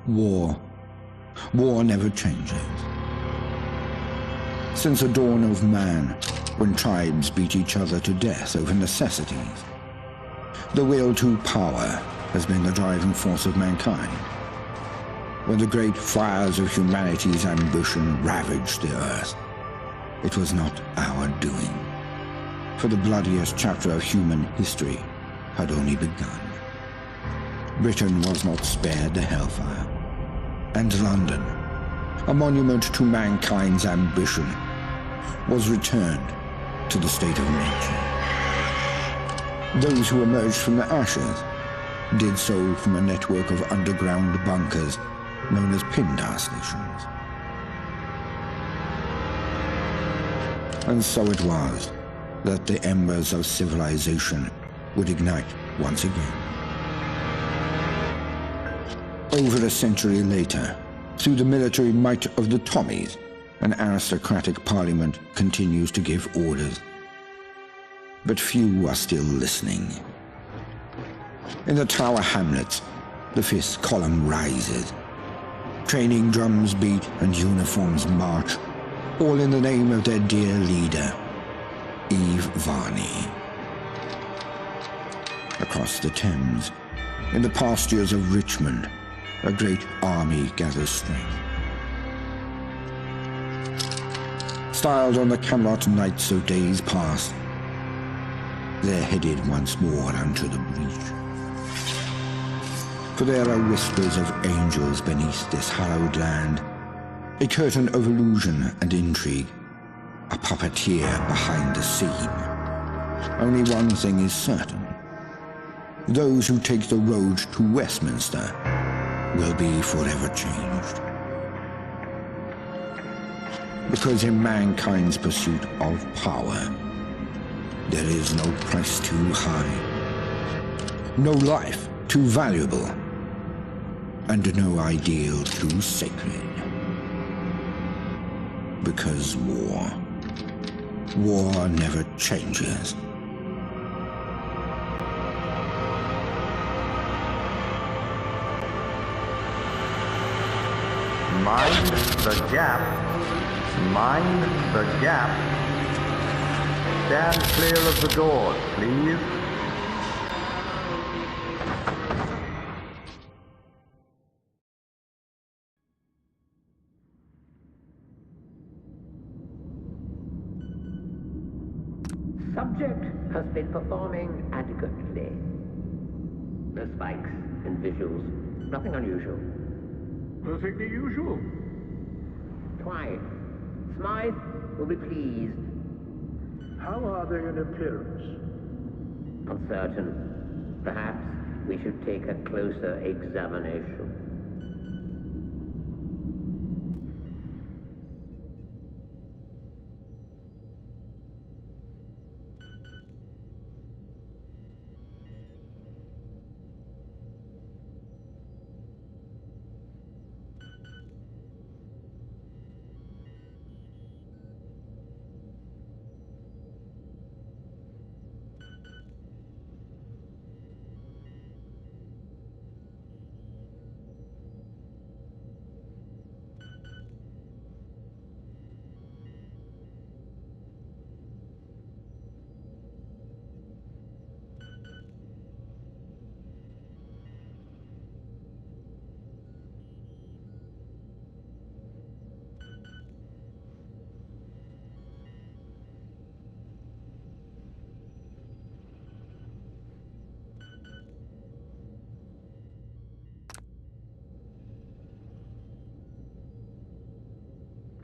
War. War never changes. Since the dawn of man, when tribes beat each other to death over necessities, the will to power has been the driving force of mankind. When the great fires of humanity's ambition ravaged the earth, it was not our doing, for the bloodiest chapter of human history had only begun. Britain was not spared the hellfire, and London, a monument to mankind's ambition, was returned to the state of nature. Those who emerged from the ashes did so from a network of underground bunkers known as Pindar stations. And so it was that the embers of civilization would ignite once again. Over a century later, through the military might of the Tommies, an aristocratic parliament continues to give orders. But few are still listening. In the Tower Hamlets, the fifth column rises. Training drums beat and uniforms march, all in the name of their dear leader, Eve Varney. Across the Thames, in the pastures of Richmond, a great army gathers strength. Styled on the Camelot knights of days past, they're headed once more unto the breach. For there are whispers of angels beneath this hallowed land, a curtain of illusion and intrigue, a puppeteer behind the scene. Only one thing is certain. Those who take the road to Westminster will be forever changed. Because in mankind's pursuit of power, there is no price too high, no life too valuable, and no ideal too sacred. Because war never changes. Mind the gap. Mind the gap. Stand clear of the doors, please. Subject has been performing adequately. No spikes and visuals, nothing unusual. Perfectly usual. Twice. Smythe will be pleased. How are they in appearance? Uncertain. Perhaps we should take a closer examination.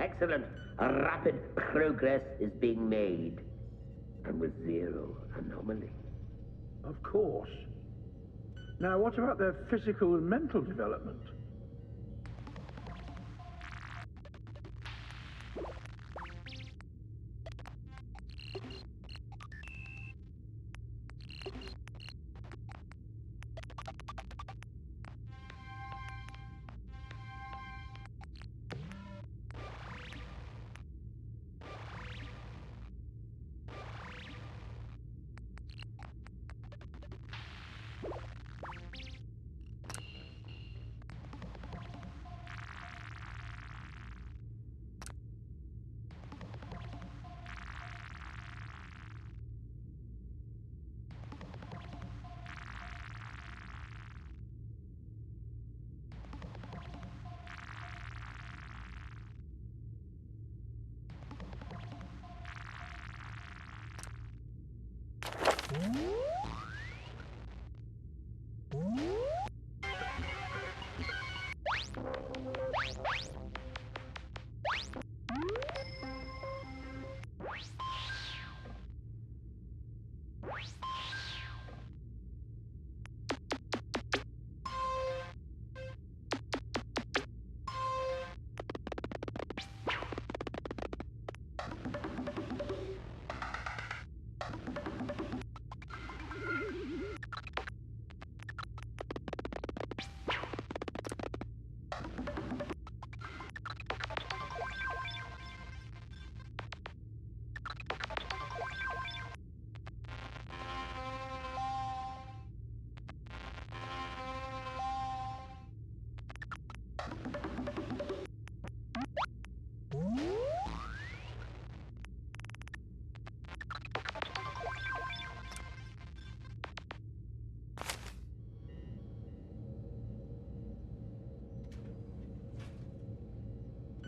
Excellent. Rapid progress is being made. And with zero anomaly. Of course. Now, what about their physical and mental development?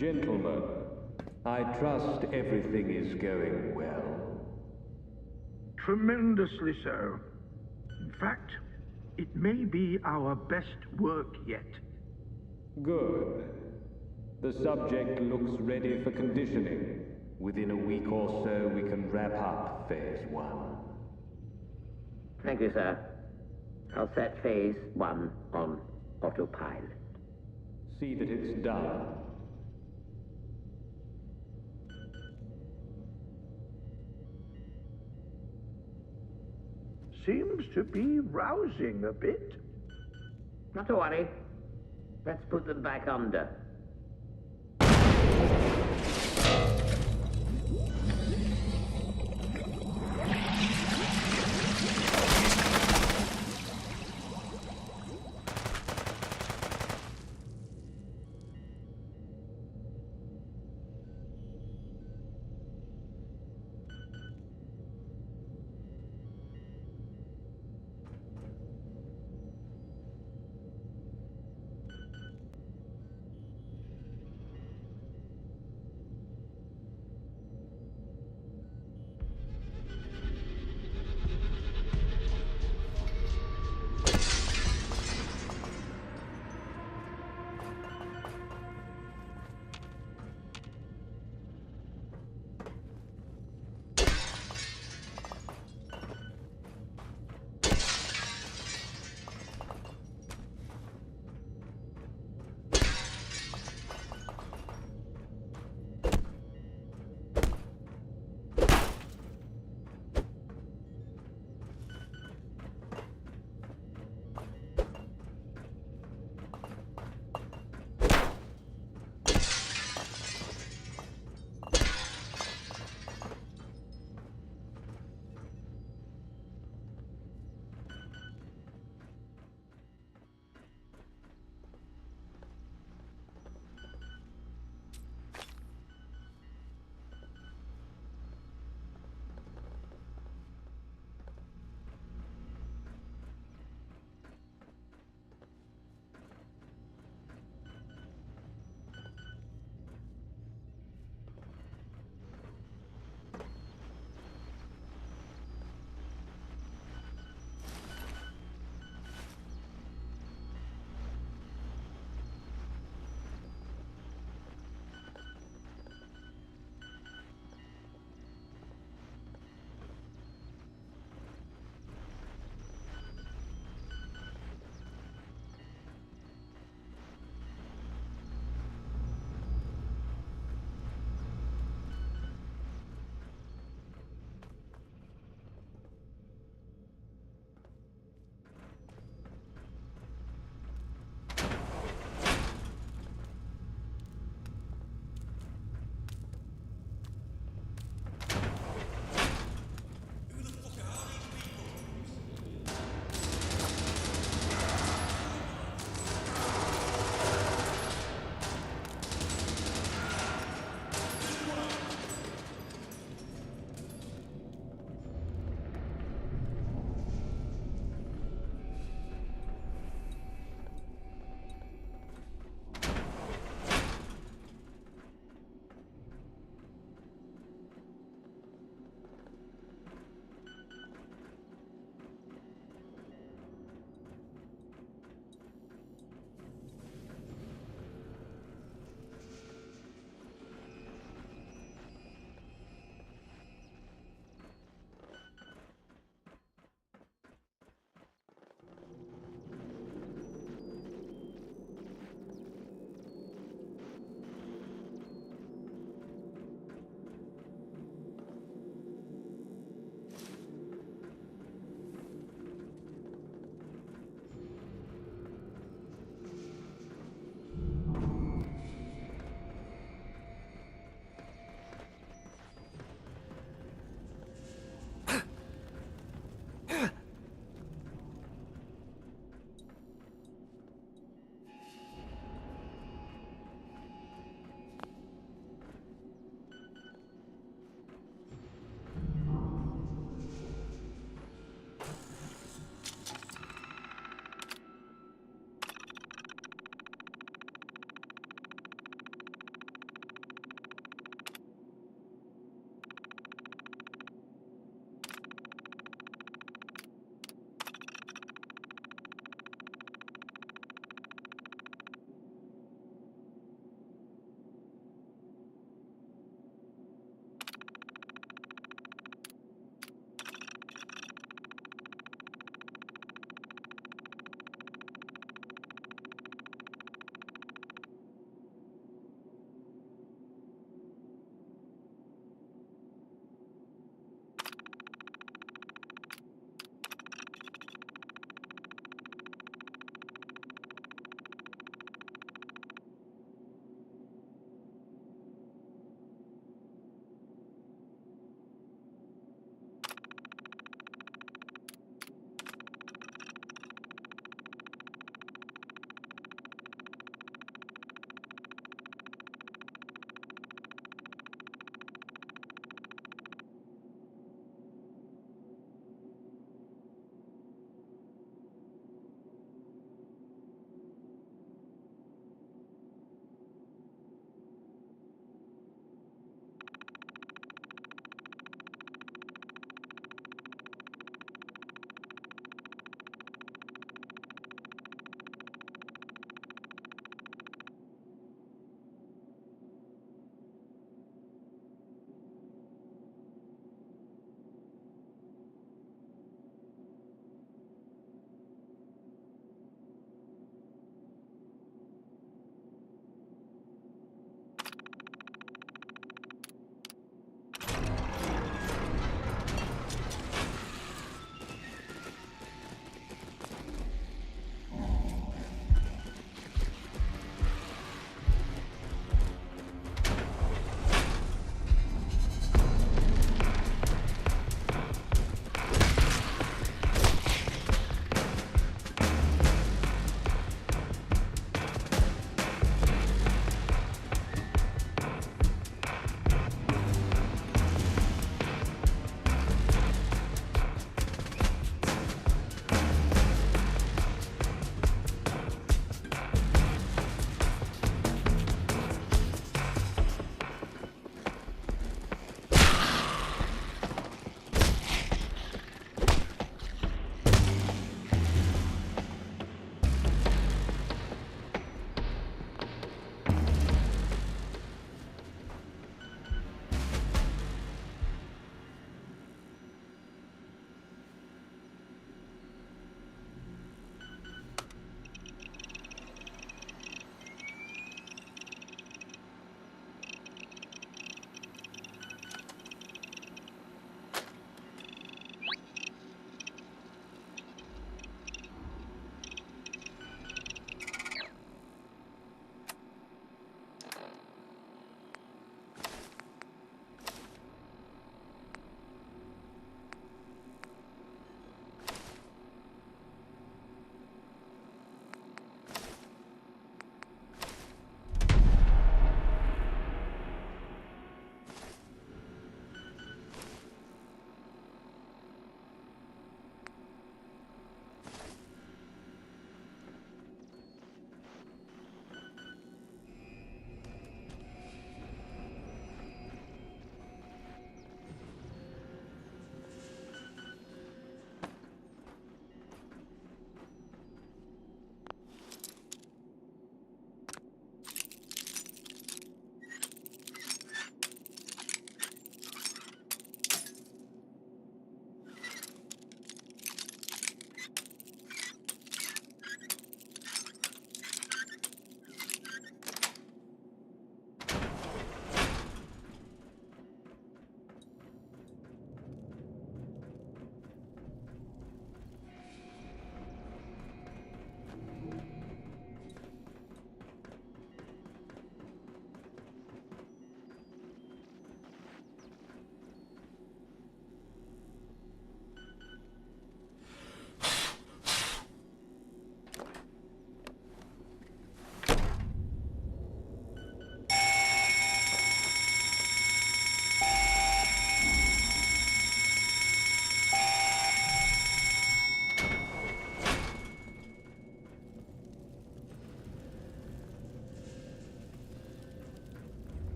Gentlemen, I trust everything is going well. Tremendously so. In fact, it may be our best work yet. Good. The subject looks ready for conditioning. Within a week or so, we can wrap up Phase 1. Thank you, sir. I'll set Phase 1 on autopilot. See that it's done. Seems to be rousing a bit. Not to worry. Let's put them back under.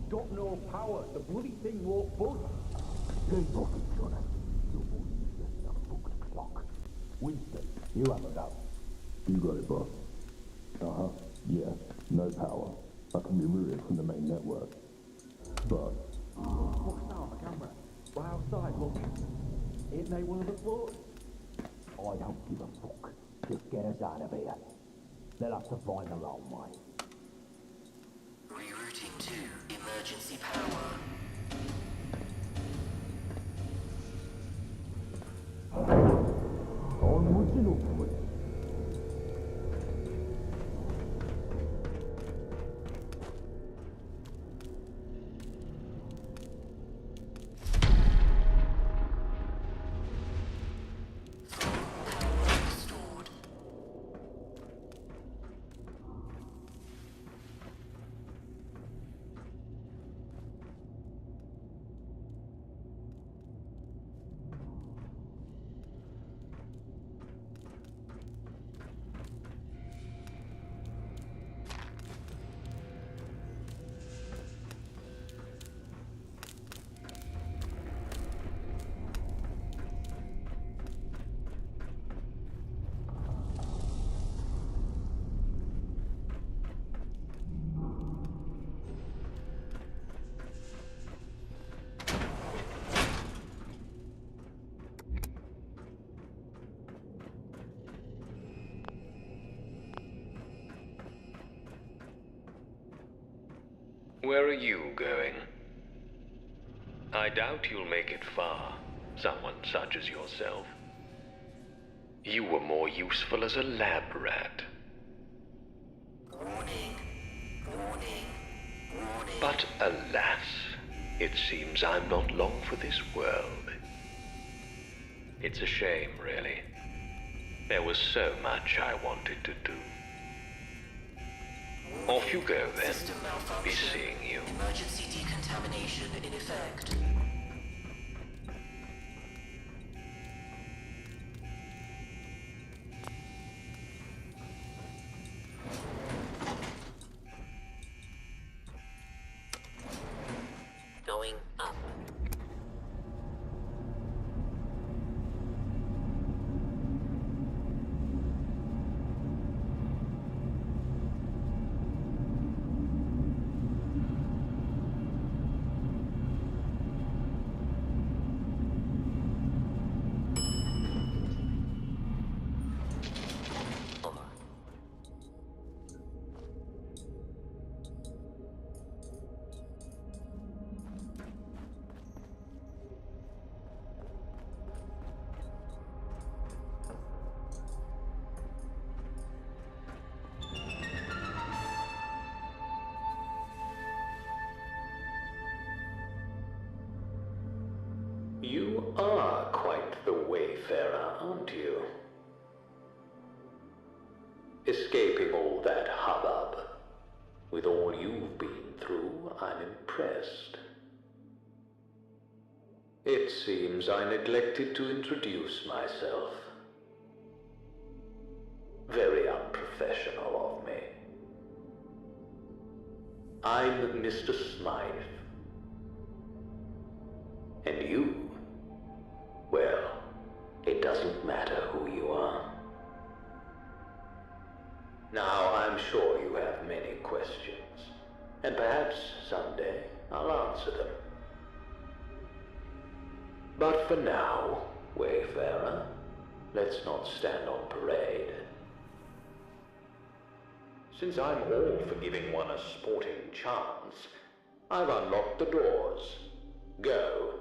got no power. The bloody thing won't budge. Keep talking, Johnny. Your voice is just a booked clock. Winston, you have a go. You got it, boss. Uh-huh. Yeah, no power. I can be removed from the main network. But... What's that on the camera? Right outside, look. Ain't they one of the floats? I don't give a fuck. Just get us out of here. They'll have to find their own way. Rerouting to emergency power. Onwards and upwards. Restored. Where are you going? I doubt you'll make it far, someone such as yourself. You were more useful as a lab rat. Warning. Warning. Warning. But alas, it seems I'm not long for this world. It's a shame, really. There was so much I wanted to do. Off you go, then. System Be malfunction. seeing you. Emergency decontamination in effect. Going up. You are quite the wayfarer, aren't you? Escaping all that hubbub. With all you've been through, I'm impressed. It seems I neglected to introduce myself. Very unprofessional of me. I'm Mr. Smythe. And you? Well, it doesn't matter who you are. Now, I'm sure you have many questions, and perhaps someday I'll answer them. But for now, wayfarer, let's not stand on parade. Since I'm all for giving one a sporting chance, I've unlocked the doors. Go.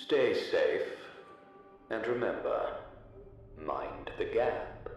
Stay safe, and remember, mind the gap.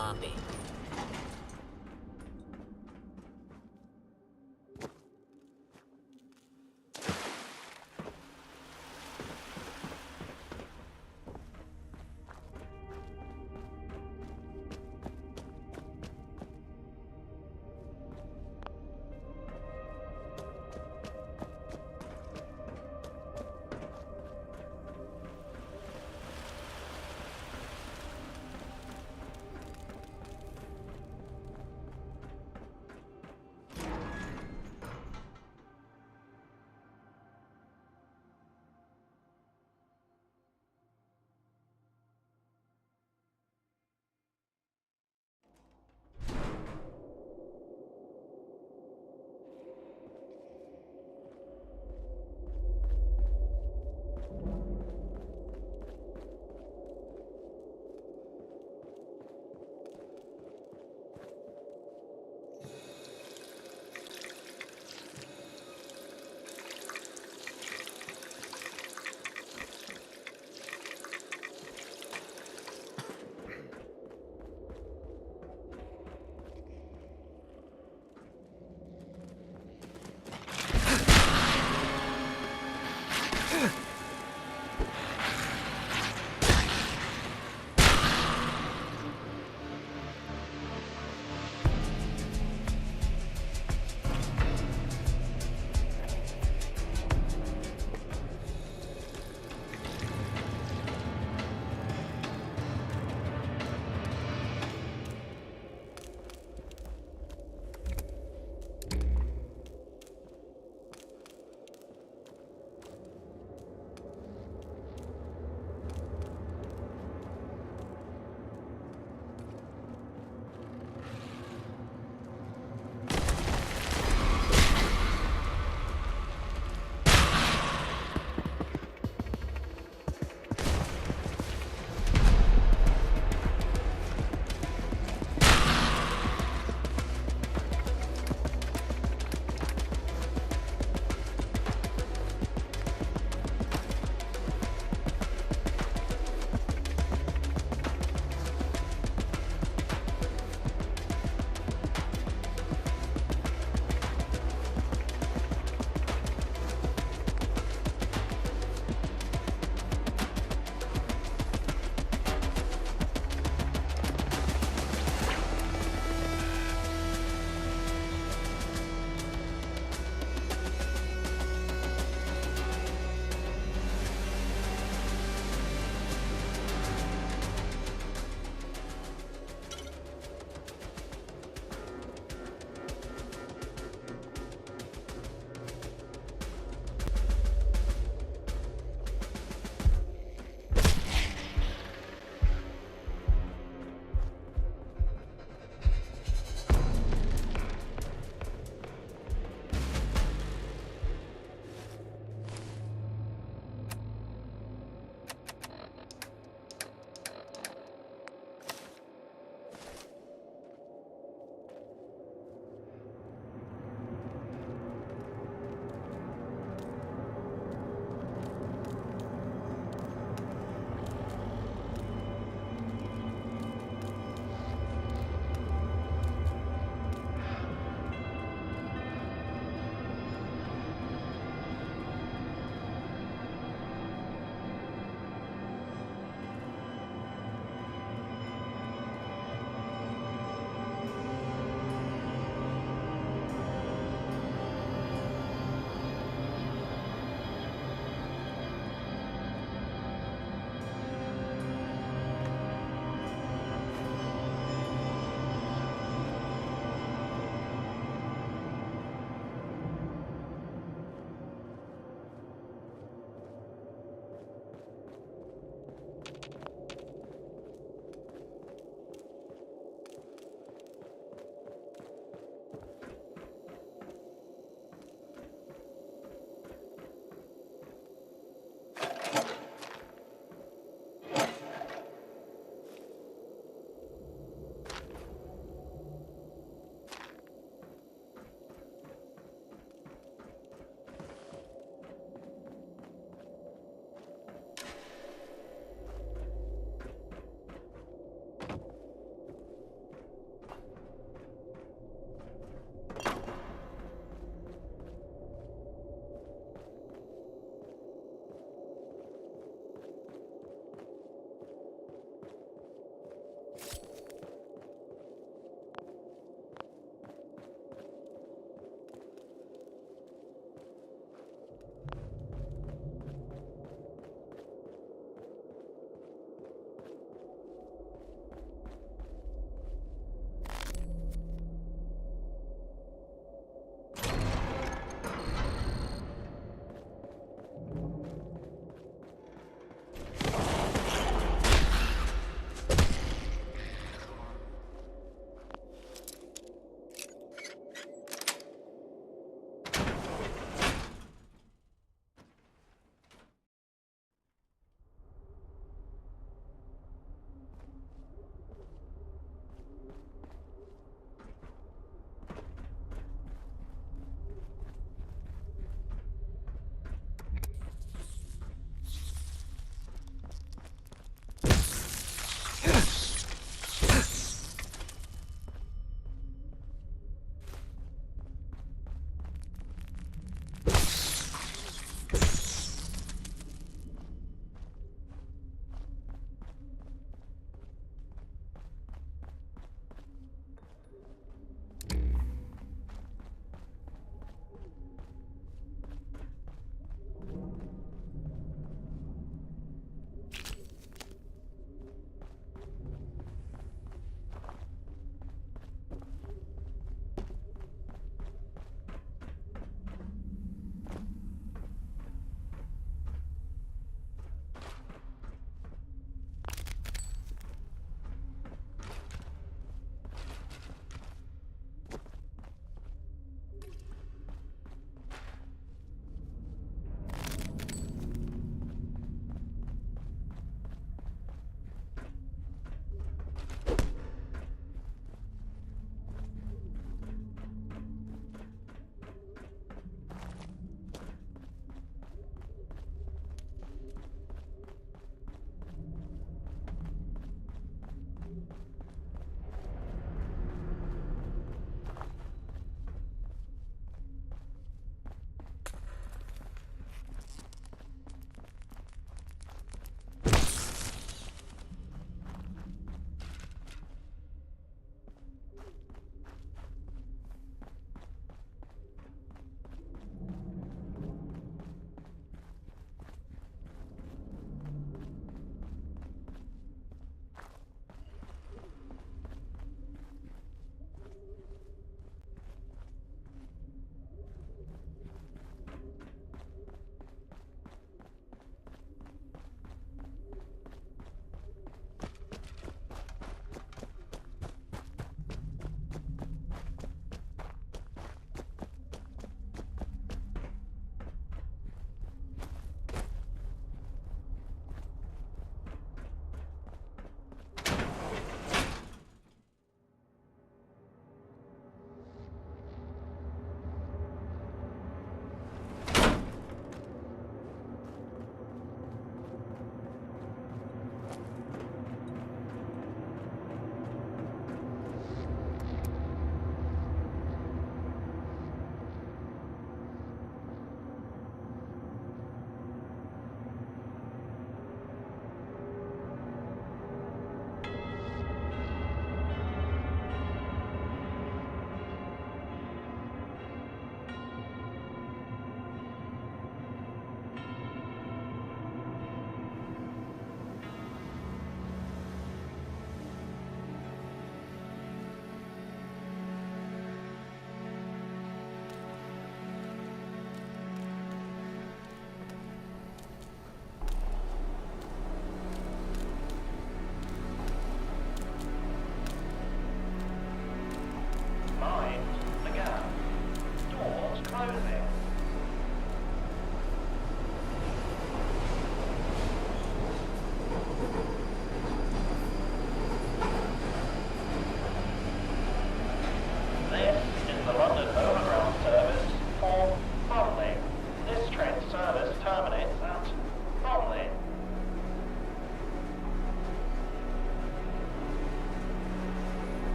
lobby.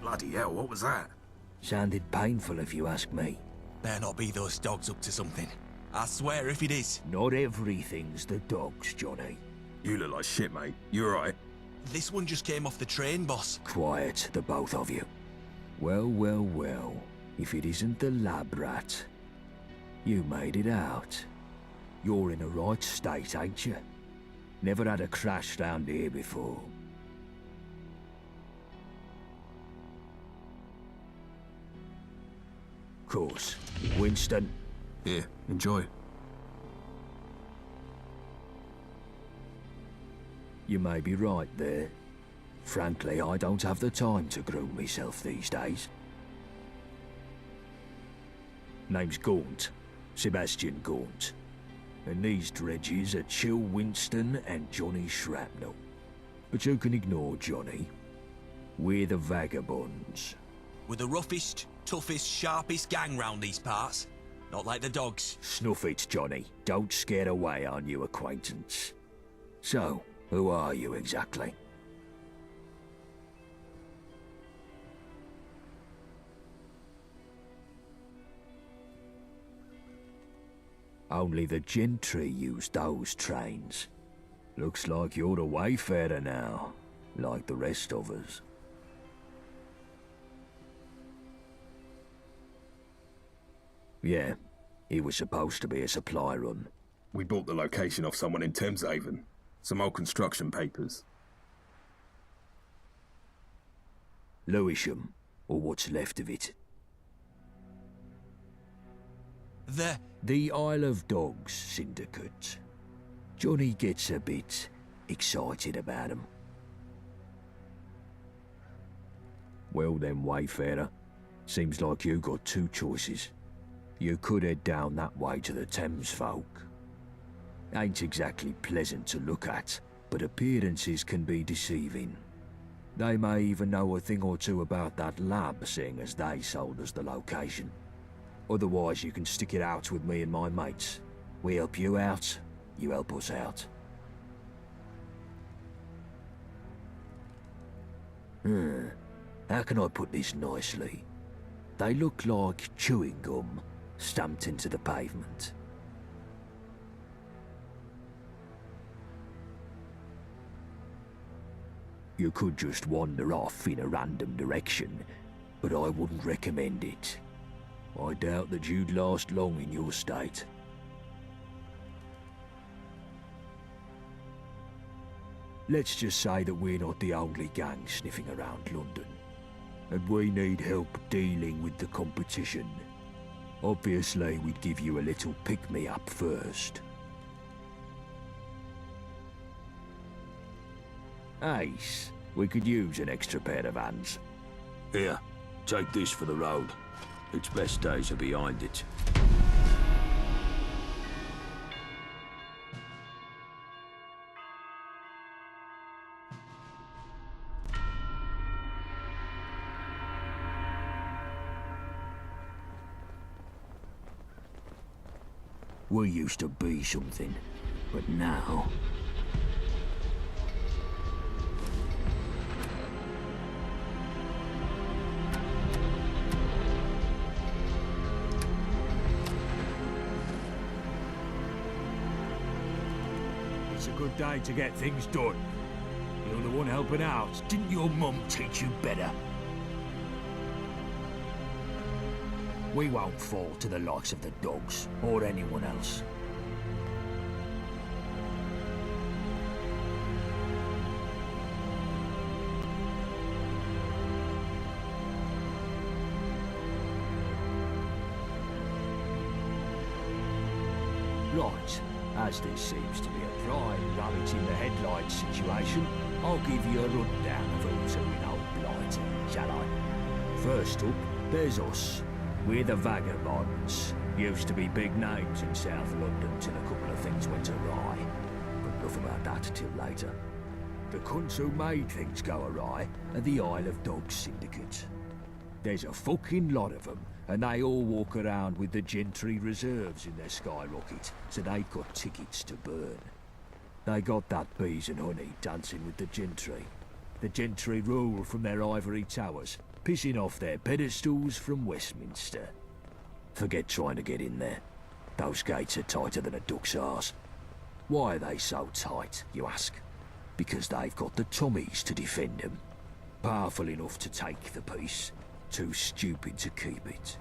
Bloody hell, what was that? Sounded painful if you ask me. Better not be those dogs up to something. I swear if it is. Not everything's the dogs, Johnny. You look like shit, mate. You alright? This one just came off the train, boss. Quiet, the both of you. Well, well, well. If it isn't the lab rat. You made it out. You're in a right state, ain't you? Never had a crash round here before. Course. Winston. Here, enjoy. You may be right there. Frankly, I don't have the time to groom myself these days. Name's Gaunt. Sebastian Gaunt. And these dredges are Chill Winston and Johnny Shrapnel. But you can ignore Johnny. We're the Vagabonds. We're the roughest, toughest, sharpest gang round these parts. Not like the dogs. Snuff it, Johnny. Don't scare away our new acquaintance. So, who are you exactly? Only the gentry use those trains. Looks like you're a wayfarer now, like the rest of us. Yeah, it was supposed to be a supply run. We bought the location off someone in Thameshaven. Some old construction papers. Lewisham, or what's left of it. The Isle of Dogs Syndicate. Johnny gets a bit excited about 'em. Well then, wayfarer. Seems like you got two choices. You could head down that way to the Thames folk. Ain't exactly pleasant to look at, but appearances can be deceiving. They may even know a thing or two about that lab, seeing as they sold us the location. Otherwise, you can stick it out with me and my mates. We help you out, you help us out. How can I put this nicely? They look like chewing gum stamped into the pavement. You could just wander off in a random direction, but I wouldn't recommend it. I doubt that you'd last long in your state. Let's just say that we're not the only gang sniffing around London, and we need help dealing with the competition. Obviously, we'd give you a little pick-me-up first. Ace, we could use an extra pair of hands. Here, take this for the road. Its best days are behind it. We used to be something, but now... It's a good day to get things done. You're the one helping out. Didn't your mum teach you better? We won't fall to the likes of the dogs, or anyone else. Right, as this seems to be a prime rabbit in the headlights situation, I'll give you a rundown of who's who in Old Blight, shall I? First up, there's us. We're the Vagabonds. Used to be big names in South London till a couple of things went awry. But enough about that till later. The cunts who made things go awry are the Isle of Dogs Syndicate. There's a fucking lot of them, and they all walk around with the gentry reserves in their skyrocket, so they've got tickets to burn. They got that bees and honey dancing with the gentry. The gentry rule from their ivory towers, pissing off their pedestals from Westminster. Forget trying to get in there. Those gates are tighter than a duck's arse. Why are they so tight, you ask? Because they've got the Tommies to defend them. Powerful enough to take the peace, too stupid to keep it.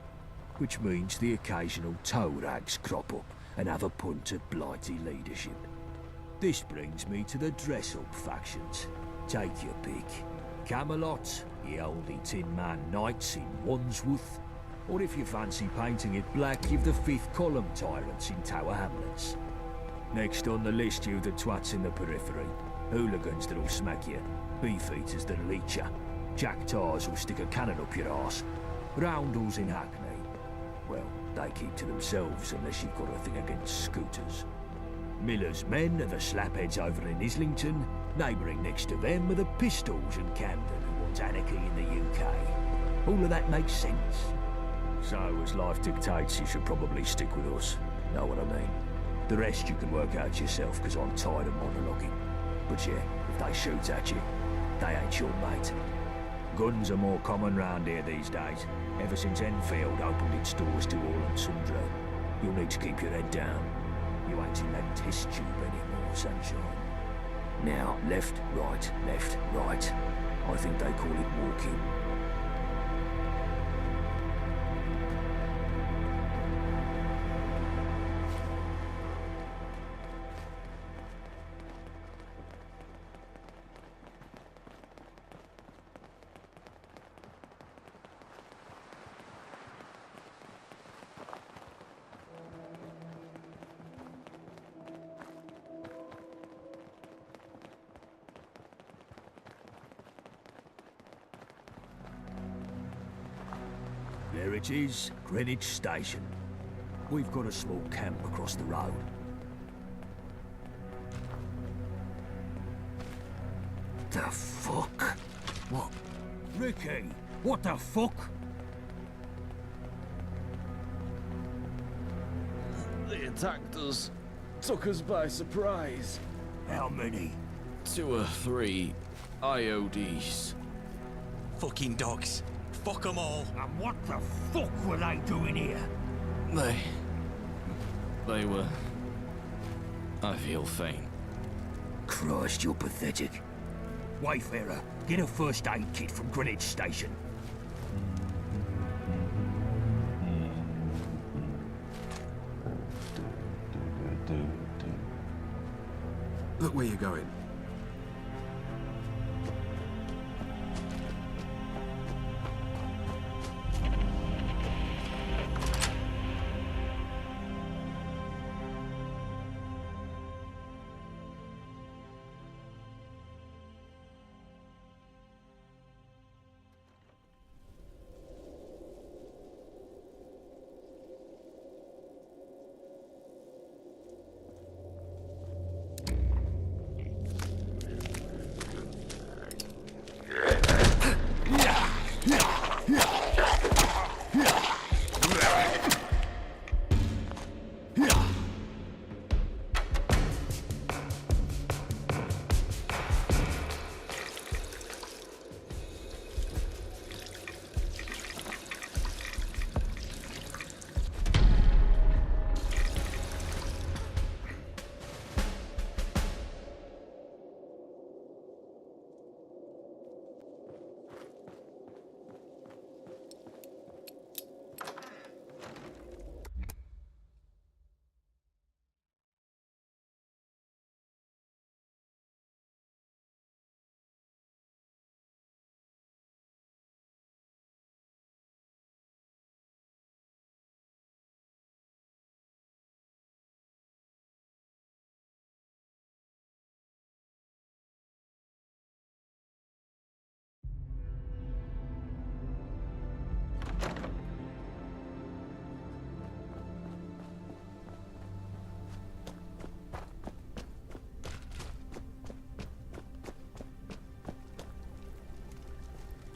Which means the occasional toe rags crop up and have a punt at blighty leadership. This brings me to the dress-up factions. Take your pick. Camelot, the oldie Tin Man Knights in Wandsworth, or if you fancy painting it black, you've the Fifth Column Tyrants in Tower Hamlets. Next on the list, you've the twats in the periphery. Hooligans that'll smack you, beefeaters that'll leech you, jack tars who'll stick a cannon up your arse, roundels in Hackney. Well, they keep to themselves unless you've got a thing against scooters. Miller's men are the slapheads over in Islington. Neighbouring next to them are the Pistols and Camden who want anarchy in the UK. All of that makes sense. So, as life dictates, you should probably stick with us. Know what I mean? The rest you can work out yourself, because I'm tired of monologuing. But yeah, if they shoot at you, they ain't your mate. Guns are more common round here these days, ever since Enfield opened its doors to all and sundry. You'll need to keep your head down. You ain't in that test tube anymore, sunshine. Now, left, right, left, right. I think they call it walking. There it is, Greenwich Station. We've got a small camp across the road. The fuck? What? Ricky, what the fuck? They attacked us. Took us by surprise. How many? 2 or 3 IODs. Fucking dogs. Fuck them all. And what the fuck were they doing here? They were... I feel faint. Christ, you're pathetic. Wayfarer, get a first aid kit from Greenwich Station. Look where you're going.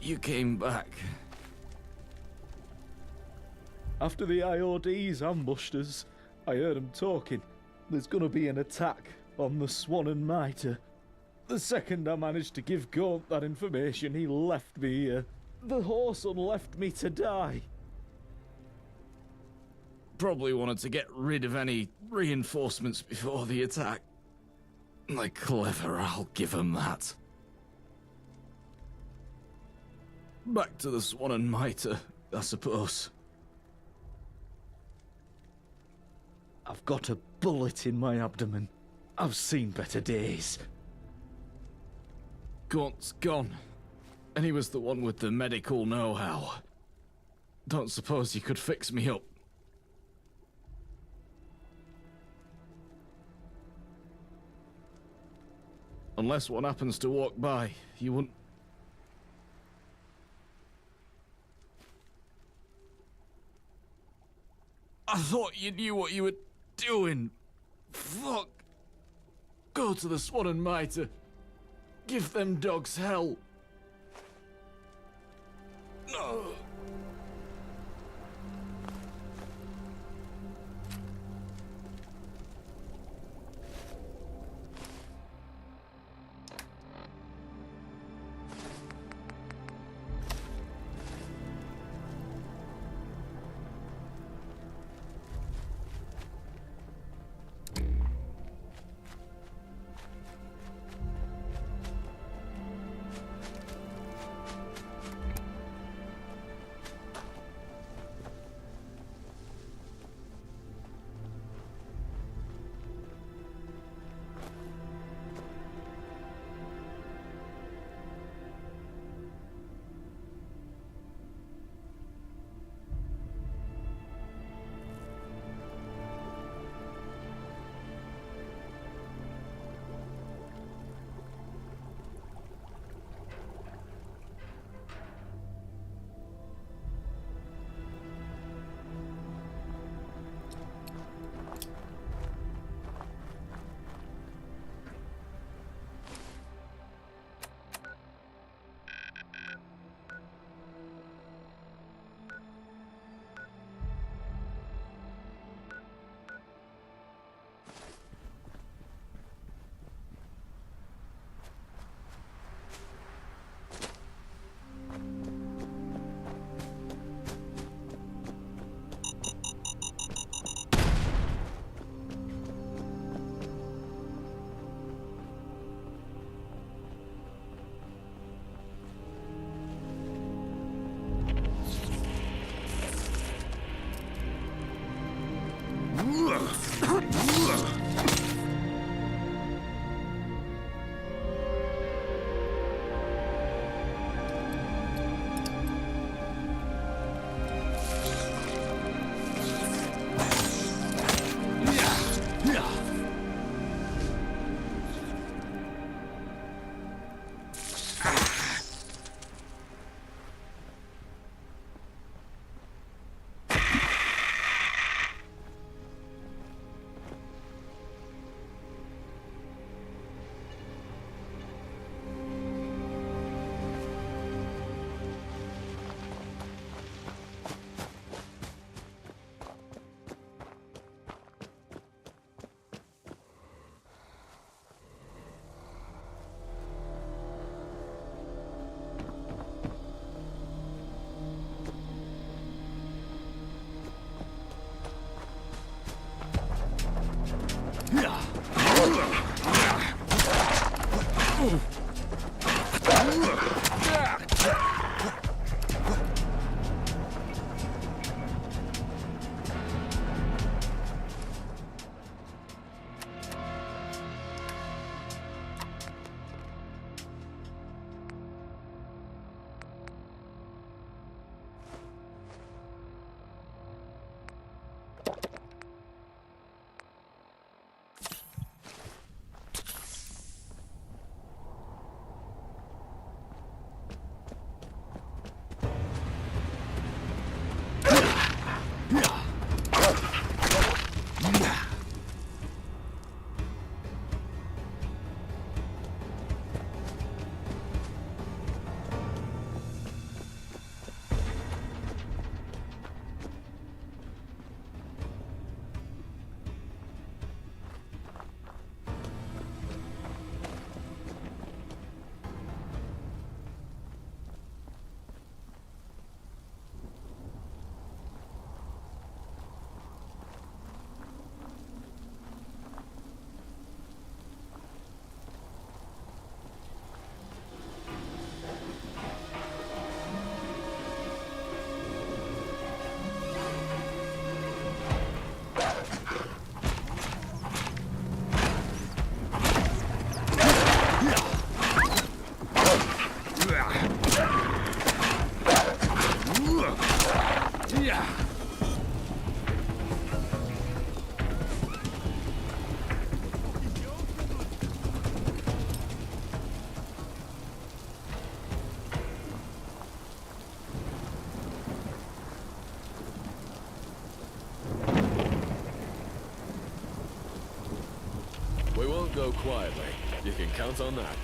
You came back. After the IODs ambushed us, I heard them talking. There's gonna be an attack on the Swan and Mitre. The second I managed to give Gaunt that information, he left me here. The Whoreson left me to die. Probably wanted to get rid of any reinforcements before the attack. They're clever, I'll give them that. Back to the Swan and Mitre, I suppose. I've got a bullet in my abdomen. I've seen better days. Gaunt's gone, and he was the one with the medical know-how. Don't suppose you could fix me up. Unless one happens to walk by, you wouldn't... I thought you knew what you were doing. Fuck. Go to the Swan and Mitre. Give them dogs hell. No. We won't go quietly. You can count on that.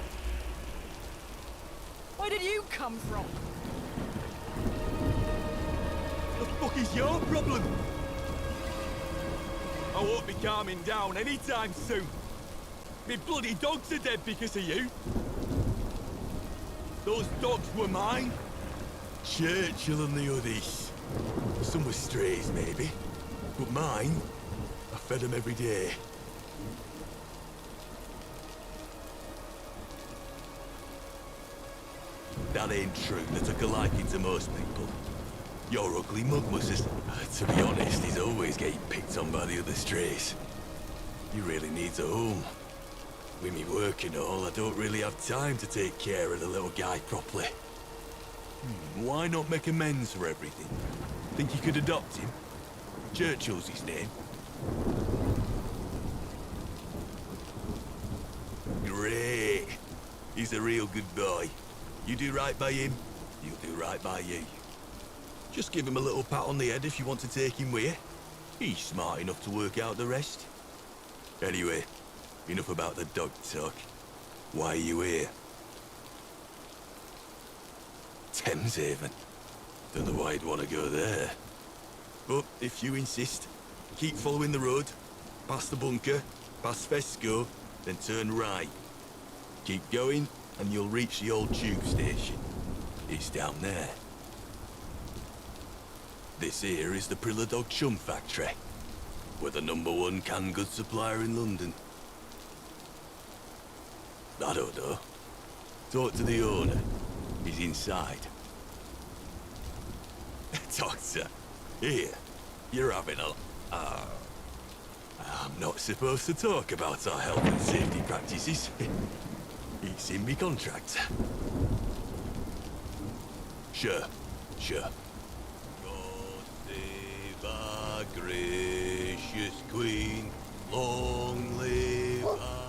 Where did you come from? The fuck is your problem? I won't be calming down anytime soon. Me bloody dogs are dead because of you. Those dogs were mine. Churchill and the others. Some were strays, maybe. But mine, I fed them every day. That ain't true. They took a liking to most people. Your ugly mug must have... to be honest, he's always getting picked on by the other strays. He really needs a home. With me work and all, I don't really have time to take care of the little guy properly. Why not make amends for everything? Think you could adopt him? Churchill's his name. Great. He's a real good boy. You do right by him, he'll do right by you. Just give him a little pat on the head if you want to take him with you. He's smart enough to work out the rest. Anyway, enough about the dog talk. Why are you here? Thameshaven. Don't know why you'd want to go there. But if you insist, keep following the road, past the bunker, past Fesco, then turn right. Keep going, and you'll reach the old tube station. It's down there. This here is the Prilla Dog Chum Factory. We're the #1 canned goods supplier in London. I don't know. Talk to the owner. He's inside. Doctor, here, you're having a... I'm not supposed to talk about our health and safety practices. It's in me contract. Sure. God save our gracious Queen. Long live our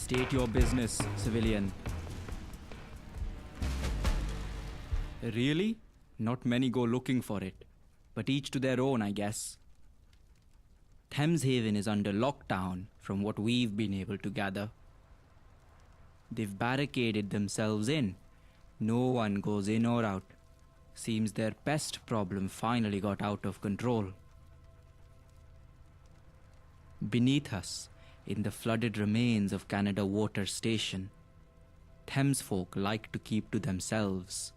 State your business, civilian. Really? Not many go looking for it. But each to their own, I guess. Thameshaven is under lockdown, from what we've been able to gather. They've barricaded themselves in. No one goes in or out. Seems their pest problem finally got out of control. Beneath us, in the flooded remains of Canada Water Station, Thames folk like to keep to themselves.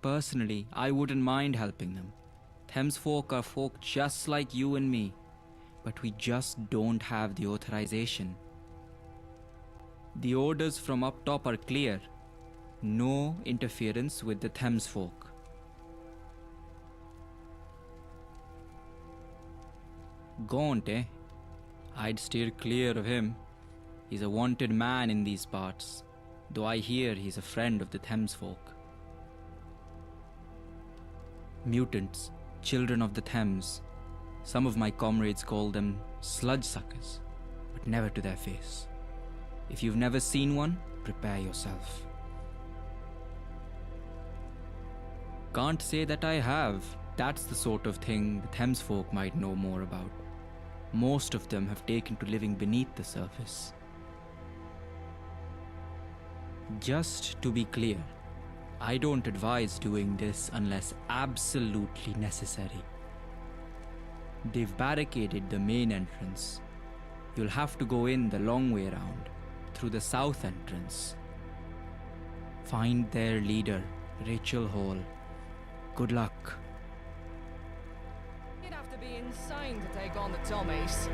Personally, I wouldn't mind helping them. Thames folk are folk just like you and me, but we just don't have the authorization. The orders from up top are clear. No interference with the Thames folk. Gaunt, eh? I'd steer clear of him. He's a wanted man in these parts, though I hear he's a friend of the Thames folk. Mutants, children of the Thames. Some of my comrades call them sludge suckers, but never to their face. If you've never seen one, prepare yourself. Can't say that I have. That's the sort of thing the Thames folk might know more about. Most of them have taken to living beneath the surface. Just to be clear, I don't advise doing this unless absolutely necessary. They've barricaded the main entrance. You'll have to go in the long way around, through the south entrance. Find their leader, Rachel Hall. Good luck. You'd have to be insane to take on the Tommies.